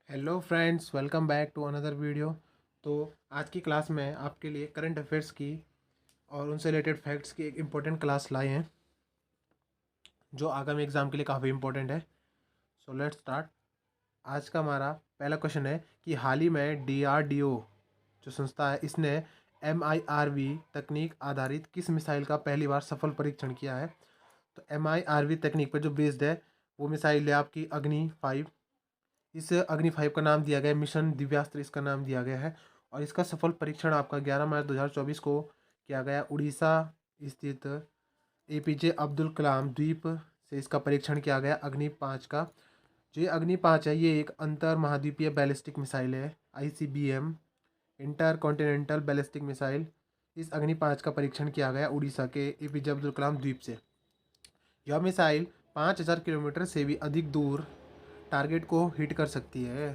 Hello friends, welcome back to another video. तो आज की क्लास में आपके लिए करंट अफेयर्स की और उनसे रिलेटेड फैक्ट्स की एक इम्पोर्टेंट क्लास लाए हैं जो आगामी एग्ज़ाम के लिए काफ़ी इम्पोर्टेंट है। So let's start. आज का हमारा पहला क्वेश्चन है कि हाल ही में DRDO जो संस्था है इसने MIRV तकनीक आधारित किस मिसाइल का पहली बार सफल परीक्षण किया है। तो MIRV तकनीक पर जो बेस्ड है वो मिसाइल है आपकी अग्नि 5। इस अग्नि 5 का नाम दिया गया है मिशन दिव्यास्त्र, इसका नाम दिया गया है। और इसका सफल परीक्षण आपका 11 मार्च 2024 को किया गया। उड़ीसा स्थित APJ अब्दुल कलाम द्वीप से इसका परीक्षण किया गया अग्नि 5 का। जो ये अग्नि 5 है ये एक अंतर महाद्वीपीय बैलिस्टिक मिसाइल है, ICBM inter continental ballistic missile. इस अग्नि 5 का परीक्षण किया गया उड़ीसा के APJ अब्दुल कलाम द्वीप से। यह मिसाइल 5000 किलोमीटर से भी अधिक दूर टारगेट को हिट कर सकती है।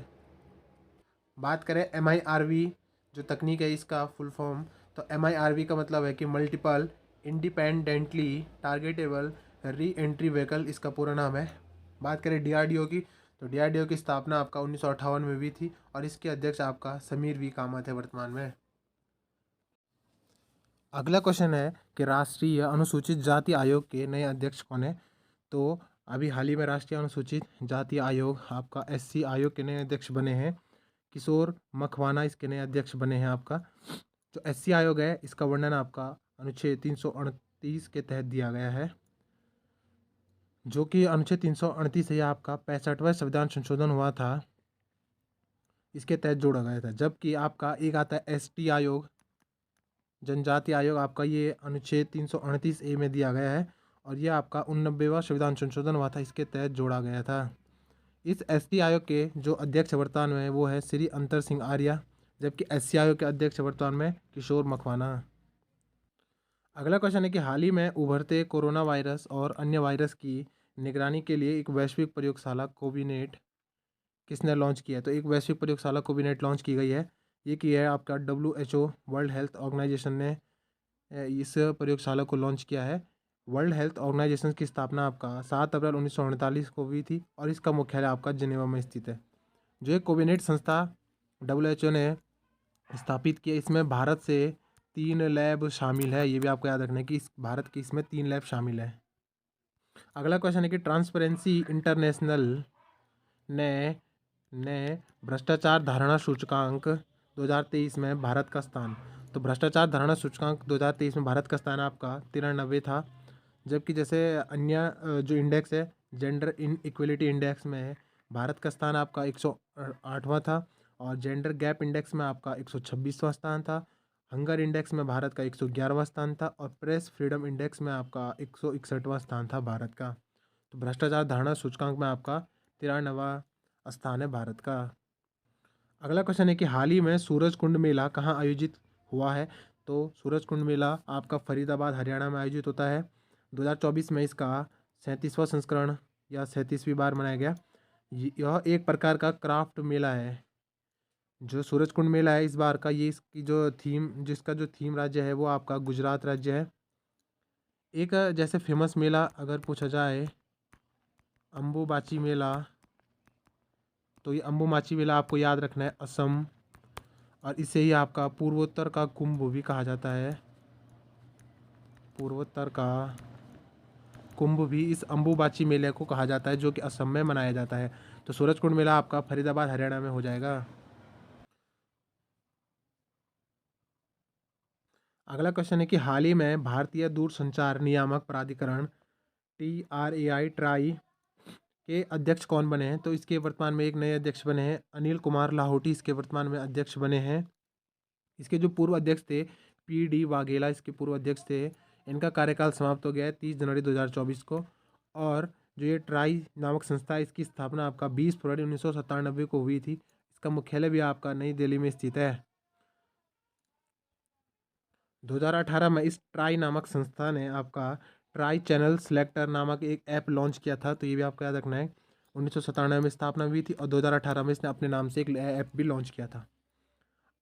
बात करें MIRV जो तकनीक है इसका फुल फॉर्म, तो MIRV का मतलब है कि multiple independently targetable re entry vehicle, इसका पूरा नाम है। बात करें DRDO की, तो DRDO की स्थापना आपका 1958 में हुई थी और इसके अध्यक्ष आपका समीर वी कामत है वर्तमान में। अगला क्वेश्चन है कि राष्ट्रीय अनुसूचित जाति आयोग के नए अध्यक्ष कौन है। तो अभी हाल ही में राष्ट्रीय अनुसूचित जाति आयोग आपका SC आयोग के नए अध्यक्ष बने हैं किशोर मखवाना, इसके नए अध्यक्ष बने हैं आपका। जो SC आयोग है इसका वर्णन आपका अनुच्छेद 338 के तहत दिया गया है, जो कि अनुच्छेद 338 से आपका 65वां संविधान संशोधन हुआ था, इसके तहत जोड़ा गया था। जबकि आपका एक आता है ST आयोग, जनजाति आयोग, आपका ये अनुच्छेद 338A में दिया गया है और ये आपका 89वां संविधान संशोधन हुआ था, इसके तहत जोड़ा गया था। इस ST आयोग के जो अध्यक्ष वर्तमान में वो है श्री अंतर सिंह आर्या, जबकि SC आयोग के अध्यक्ष वर्तमान में किशोर मखवाना। अगला क्वेश्चन है कि हाल ही में उभरते कोरोना वायरस और अन्य वायरस की निगरानी के लिए एक वैश्विक प्रयोगशाला कोविनेट किसने लॉन्च किया है। तो एक वैश्विक प्रयोगशाला कोविनेट लॉन्च की गई है। ये की है आपका WHO वर्ल्ड हेल्थ ऑर्गेनाइजेशन ने इस प्रयोगशाला को लॉन्च किया है। वर्ल्ड हेल्थ ऑर्गेनाइजेशन की स्थापना आपका 7 अप्रैल 1948 को हुई थी और इसका मुख्यालय आपका जिनेवा में स्थित है। जो एक कोविनेट संस्था WHO ने स्थापित किया, इसमें भारत से 3 लैब शामिल है। ये भी आपको याद रखना है कि इस भारत की इसमें 3 लैब शामिल है। अगला क्वेश्चन है कि ट्रांसपेरेंसी इंटरनेशनल ने ने भ्रष्टाचार धारणा सूचकांक 2023 में भारत का स्थान, तो भ्रष्टाचार धारणा सूचकांक 2023 में भारत का स्थान आपका 93 था। जबकि जैसे अन्य जो इंडेक्स है जेंडर इन इक्वलिटी इंडेक्स में भारत का स्थान आपका 108वां था और जेंडर गैप इंडेक्स में आपका 126वां स्थान था। हंगर इंडेक्स में भारत का 111वां स्थान था और प्रेस फ्रीडम इंडेक्स में आपका 161वां स्थान था भारत का। तो भ्रष्टाचार धारणा सूचकांक में आपका 93वां स्थान है भारत का। अगला क्वेश्चन है कि हाल ही में सूरज कुंड मेला कहाँ आयोजित हुआ है। तो सूरज कुंड मेला आपका फरीदाबाद हरियाणा में आयोजित होता है। 2024 में इसका 37वां संस्करण या 37वीं बार मनाया गया। यह एक प्रकार का क्राफ्ट मेला है। जो सूरज कुंड मेला है इस बार का, ये इसकी जो थीम, जिसका जो थीम राज्य है वो आपका गुजरात राज्य है। एक जैसे फेमस मेला अगर पूछा जाए अम्बुबाची मेला, तो ये अम्बुबाची मेला आपको याद रखना है असम, और इसे ही आपका पूर्वोत्तर का कुंभ भी कहा जाता है। पूर्वोत्तर का कुंभ भी इस अम्बुबाची मेले को कहा जाता है जो कि असम में मनाया जाता है। तो सूरज कुंड मेला आपका फरीदाबाद हरियाणा में हो जाएगा। अगला क्वेश्चन है कि हाल ही में भारतीय दूरसंचार नियामक प्राधिकरण TRAI ट्राई के अध्यक्ष कौन बने हैं। तो इसके वर्तमान में एक नए अध्यक्ष बने हैं अनिल कुमार लाहौटी, इसके वर्तमान में अध्यक्ष बने हैं। इसके जो पूर्व अध्यक्ष थे PD वाघेला, इसके पूर्व अध्यक्ष थे। इनका कार्यकाल समाप्त हो गया है 30 जनवरी 2024 को। और जो ये ट्राई नामक संस्था है इसकी स्थापना आपका 20 फरवरी 1997 को हुई थी। इसका मुख्यालय भी आपका नई दिल्ली में स्थित है। 2018 में इस ट्राई नामक संस्था ने आपका ट्राई चैनल सेलेक्टर नामक एक ऐप लॉन्च किया था, तो ये भी आपको याद रखना है। 1997 में स्थापना हुई थी और 2018 में इसने अपने नाम से एक ऐप भी लॉन्च किया था।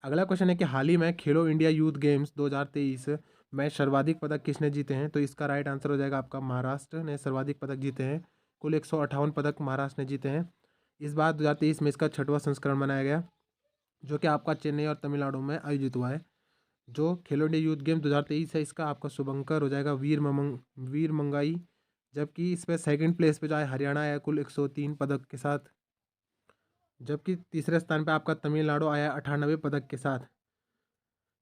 अगला क्वेश्चन है कि हाल ही में खेलो इंडिया यूथ गेम्स 2023 में सर्वाधिक पदक किसने जीते हैं। तो इसका राइट आंसर हो जाएगा आपका महाराष्ट्र ने सर्वाधिक पदक जीते हैं। कुल 158 पदक महाराष्ट्र ने जीते हैं। इस बार 2023 में इसका 6वां संस्करण बनाया गया, जो कि आपका चेन्नई और तमिलनाडु में आयोजित हुआ है। जो खेलो इंडिया यूथ गेम 2023 है, इसका आपका शुभंकर हो जाएगा वीर मंगाई, जबकि इस पर सेकेंड प्लेस पे जो है हरियाणा आया कुल 103 पदक के साथ, जबकि तीसरे स्थान पे आपका तमिलनाडु आया 98 पदक के साथ।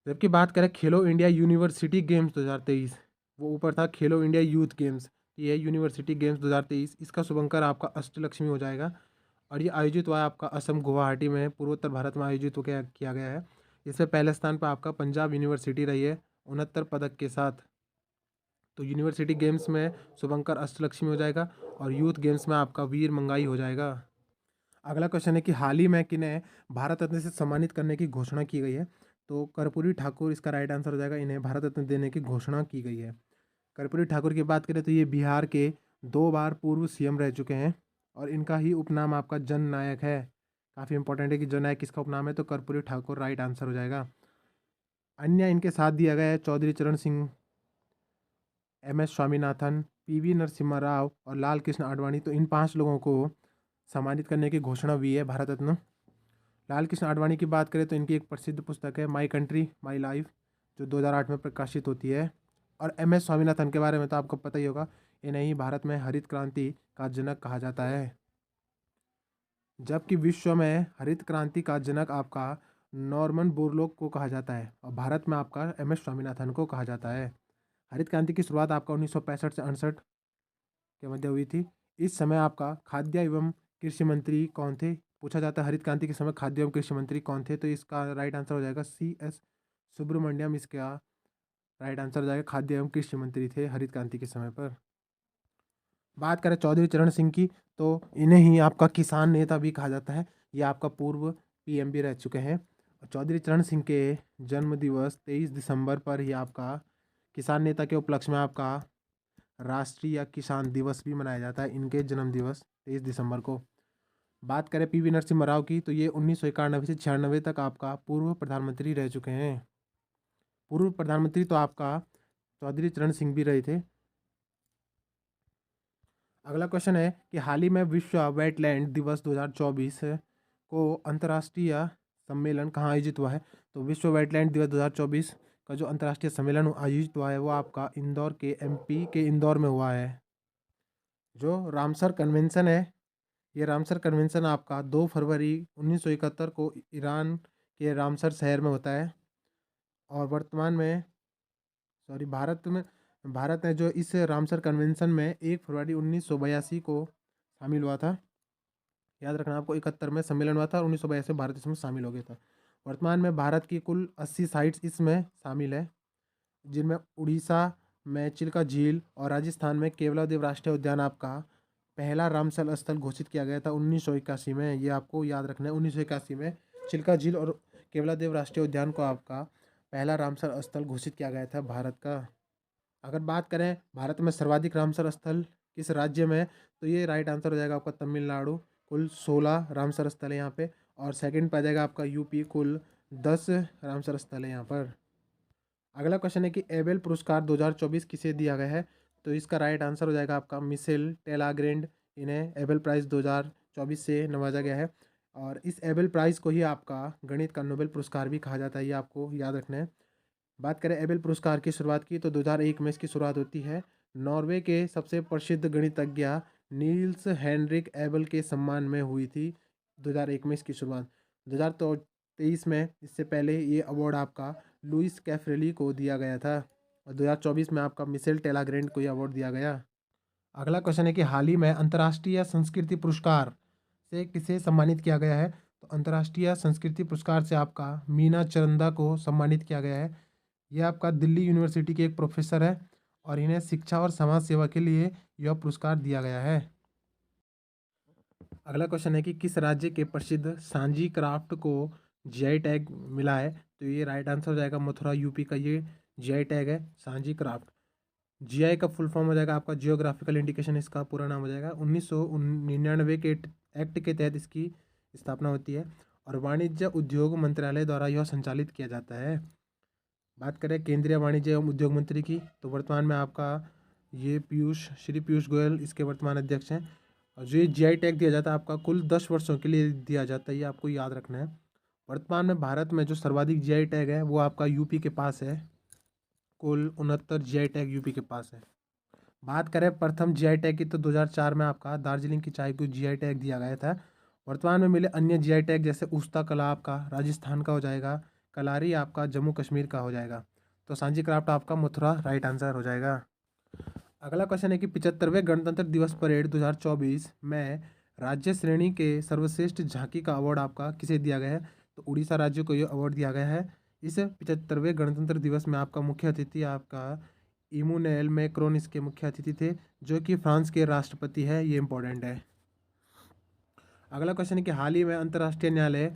जबकि बात करें खेलो इंडिया यूनिवर्सिटी गेम्स 2023, वो ऊपर था खेलो इंडिया यूथ गेम्स, ये है यूनिवर्सिटी गेम्स 2023, इसका शुभंकर आपका अष्टलक्ष्मी हो जाएगा। और ये आयोजित हुआ है आपका असम गुवाहाटी में, पूर्वोत्तर भारत में आयोजित होकर किया गया है। इसमें पहले स्थान पर आपका पंजाब यूनिवर्सिटी रही है 69 पदक के साथ। तो यूनिवर्सिटी गेम्स में शुभंकर अष्टलक्ष्मी हो जाएगा और यूथ गेम्स में आपका वीर मंगाई हो जाएगा। अगला क्वेश्चन है कि हाल ही में किन्हें भारत रत्न से सम्मानित करने की घोषणा की गई है। तो कर्पूरी ठाकुर इसका राइट आंसर हो जाएगा, इन्हें भारत रत्न देने की घोषणा की गई है। कर्पूरी ठाकुर की बात करें तो ये बिहार के 2 बार पूर्व सीएम रह चुके हैं और इनका ही उपनाम आपका जन नायक है। काफ़ी इंपॉर्टेंट है कि जन नायक किसका उपनाम है, तो कर्पूरी ठाकुर राइट आंसर हो जाएगा। अन्य इनके साथ दिया गया है चौधरी चरण सिंह, MS स्वामीनाथन, PV नरसिम्हा राव और लाल कृष्ण आडवाणी। तो इन 5 लोगों को सम्मानित करने की घोषणा हुई है भारत रत्न। लाल कृष्ण आडवाणी की बात करें तो इनकी एक प्रसिद्ध पुस्तक है माई कंट्री माई लाइफ, जो 2008 में प्रकाशित होती है। और MS स्वामीनाथन के बारे में तो आपको पता ही होगा, इन्हें ही भारत में हरित क्रांति का जनक कहा जाता है। जबकि विश्व में हरित क्रांति का जनक आपका नॉर्मन बोरलॉग को कहा जाता है और भारत में आपका MS स्वामीनाथन को कहा जाता है। हरित क्रांति की शुरुआत आपका 1965 से 68 के मध्य हुई थी। इस समय आपका खाद्य एवं कृषि मंत्री कौन थे, पूछा जाता है हरित क्रांति के समय खाद्य एवं कृषि मंत्री कौन थे, तो इसका राइट आंसर हो जाएगा CS सुब्रमण्यम, इसका राइट आंसर हो जाएगा खाद्य एवं कृषि मंत्री थे हरित क्रांति के समय पर। बात करें चौधरी चरण सिंह की, तो इन्हें ही आपका किसान नेता भी कहा जाता है। ये आपका पूर्व PM भी रह चुके हैं। चौधरी चरण सिंह के जन्म दिवस 23 दिसंबर पर ही आपका किसान नेता के उपलक्ष्य में आपका राष्ट्रीय किसान दिवस भी मनाया जाता है, इनके जन्म दिवस 23 दिसंबर को। बात करें PV नरसिम्हा राव की, तो ये 1991 से 96 तक आपका पूर्व प्रधानमंत्री रह चुके हैं। पूर्व प्रधानमंत्री तो आपका चौधरी चरण सिंह भी रहे थे। अगला क्वेश्चन है कि हाल ही में विश्व वेटलैंड दिवस 2024 को अंतर्राष्ट्रीय सम्मेलन कहाँ आयोजित हुआ है। तो विश्व वेटलैंड दिवस 2024 का जो अंतर्राष्ट्रीय सम्मेलन आयोजित हुआ है वो आपका इंदौर के MP के इंदौर में हुआ है। जो रामसर कन्वेंशन है, ये रामसर कन्वेंशन आपका 2 फरवरी 1971 को ईरान के रामसर शहर में होता है। और वर्तमान में भारत ने जो इस रामसर कन्वेंशन में 1 फरवरी 1982 को शामिल हुआ था। याद रखना आपको, 71 में सम्मेलन हुआ था और 1982 में भारत इसमें शामिल हो गया था। वर्तमान में भारत की कुल 80 साइट्स इसमें शामिल है, जिनमें उड़ीसा में चिल्का झील और राजस्थान में केवलादेव राष्ट्रीय उद्यान आपका पहला रामसर स्थल घोषित किया गया था 1981 में। ये आपको याद रखना है, 1981 में चिल्का झील और केवलादेव राष्ट्रीय उद्यान को आपका पहला रामसर स्थल घोषित किया गया था भारत का। अगर बात करें भारत में सर्वाधिक रामसर स्थल किस राज्य में है, तो ये राइट आंसर हो जाएगा आपका तमिलनाडु, कुल 16 रामसर स्थल है यहाँ पे। और सेकंड पे आ जाएगा आपका UP, कुल 10 रामसर स्थल है यहाँ पर। अगला क्वेश्चन है कि एबेल पुरस्कार 2024 किसे दिया गया है। तो इसका राइट आंसर हो जाएगा आपका मिशेल टेलाग्रेंड, इन्हें एबेल प्राइज़ 2024 से नवाजा गया है। और इस एबेल प्राइज़ को ही आपका गणित का नोबेल पुरस्कार भी कहा जाता है, ये आपको याद रखना है। बात करें एबेल पुरस्कार की शुरुआत की, तो 2001 में इसकी शुरुआत होती है। नॉर्वे के सबसे प्रसिद्ध गणितज्ञ नील्स हेनरिक एबेल के सम्मान में हुई थी 2001 में इसकी शुरुआत। 2023 में इससे पहले ये अवार्ड आपका लुइस कैफ्रेली को दिया गया था और 2024 में आपका मिशेल टेलाग्रेंड को ये अवार्ड दिया गया। अगला क्वेश्चन है कि हाल ही में अंतर्राष्ट्रीय संस्कृति पुरस्कार से किसे सम्मानित किया गया है। तो अंतर्राष्ट्रीय संस्कृति पुरस्कार से आपका मीना चरंदा को सम्मानित किया गया है। यह आपका दिल्ली यूनिवर्सिटी के एक प्रोफेसर है और इन्हें शिक्षा और समाज सेवा के लिए यह पुरस्कार दिया गया है। अगला क्वेश्चन है कि किस राज्य के प्रसिद्ध सांजी क्राफ्ट को GI टैग मिला है। तो ये राइट आंसर हो जाएगा मथुरा UP का ये GI टैग है सांजी क्राफ्ट। GI का फुल फॉर्म हो जाएगा आपका जियोग्राफिकल इंडिकेशन, इसका पूरा नाम हो जाएगा। 1999 के एक्ट के तहत इसकी स्थापना होती है और वाणिज्य उद्योग मंत्रालय द्वारा यह संचालित किया जाता है। बात करें केंद्रीय वाणिज्य एवं उद्योग मंत्री की, तो वर्तमान में आपका ये श्री पीयूष गोयल इसके वर्तमान अध्यक्ष हैं। और जो ये जीआई टैग दिया जाता है आपका कुल 10 वर्षों के लिए दिया जाता है, ये आपको याद रखना है। वर्तमान में भारत में जो सर्वाधिक जीआई टैग है वो आपका यूपी के पास है, कुल 69 जीआई टैग यूपी के पास है। बात करें प्रथम जीआई टैग की तो 2004 में आपका दार्जिलिंग की चाय को जीआई टैग दिया गया था। वर्तमान में मिले अन्य जीआई टैग जैसे उस्ता कला आपका राजस्थान का हो जाएगा, कलारी आपका जम्मू कश्मीर का हो जाएगा। तो सांची क्राफ्ट आपका मथुरा राइट आंसर हो जाएगा। अगला क्वेश्चन है कि 75वें गणतंत्र दिवस परेड 2024 में राज्य श्रेणी के सर्वश्रेष्ठ झांकी का अवार्ड आपका किसे दिया गया है? तो उड़ीसा राज्य को यह अवार्ड दिया गया है। इस 75वें गणतंत्र दिवस में आपका मुख्य अतिथि आपका इमैनुएल मैक्रोन इसके मुख्य अतिथि थे, जो कि फ्रांस के राष्ट्रपति है, ये इंपॉर्टेंट है। अगला क्वेश्चन है कि हाल ही में अंतर्राष्ट्रीय न्यायालय,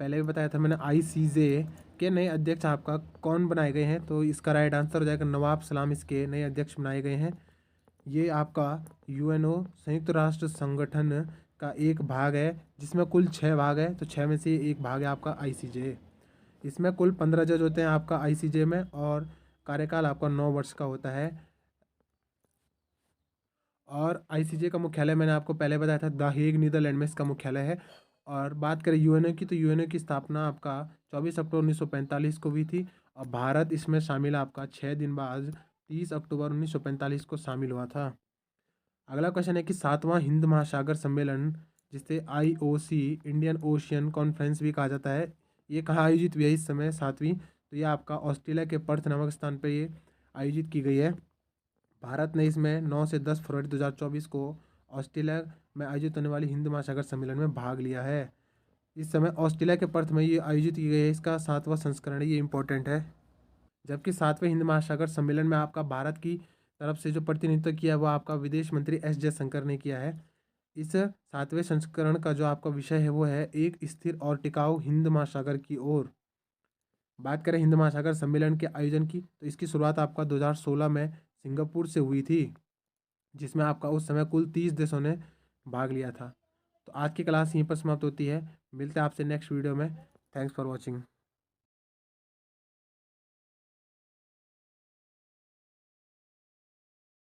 पहले भी बताया था मैंने, आईसीजे के नए अध्यक्ष आपका कौन बनाए गए हैं? तो इसका राइट आंसर हो जाएगा नवाब सलाम इसके नए अध्यक्ष बनाए गए हैं। ये आपका यूएनओ संयुक्त राष्ट्र संगठन का एक भाग है, जिसमें कुल 6 भाग है, तो 6 में से एक भाग है आपका आईसीजे। इसमें कुल 15 जज होते हैं आपका आईसीजे में, और कार्यकाल आपका 9 वर्ष का होता है। और आईसीजे का मुख्यालय मैंने आपको पहले बताया था द हेग नीदरलैंड में इसका मुख्यालय है। और बात करें यूएनओ की, तो यूएनओ की स्थापना आपका 24 अक्टूबर 1945 को हुई थी, और भारत इसमें शामिल आपका 6 दिन बाद 30 अक्टूबर 1945 को शामिल हुआ था। अगला क्वेश्चन है कि 7वां हिंद महासागर सम्मेलन, जिसे आईओसी इंडियन ओशियन कॉन्फ्रेंस भी कहा जाता है, ये कहाँ आयोजित हुई है इस समय 7वीं? तो ये आपका ऑस्ट्रेलिया के पर्थ नामक स्थान पर ये आयोजित की गई है। भारत ने इसमें 9 से 10 फरवरी 2024 को ऑस्ट्रेलिया में आयोजित होने वाली हिंद महासागर सम्मेलन में भाग लिया है। इस समय ऑस्ट्रेलिया के पर्थ में ये आयोजित की गई है, इसका 7वां संस्करण है, ये इंपॉर्टेंट है। जबकि 7वें हिंद महासागर सम्मेलन में आपका भारत की तरफ से जो प्रतिनिधित्व किया वो आपका विदेश मंत्री एस जयशंकर ने किया है। इस 7वें संस्करण का जो आपका विषय है वो है एक स्थिर और टिकाऊ हिंद महासागर की ओर। बात करें हिंद महासागर सम्मेलन के आयोजन की, तो इसकी शुरुआत आपका 2016 में सिंगापुर से हुई थी, जिसमें आपका उस समय कुल 30 देशों ने भाग लिया था। तो आज की क्लास यहीं पर समाप्त होती है, मिलते हैं आपसे नेक्स्ट वीडियो में। Thanks for watching.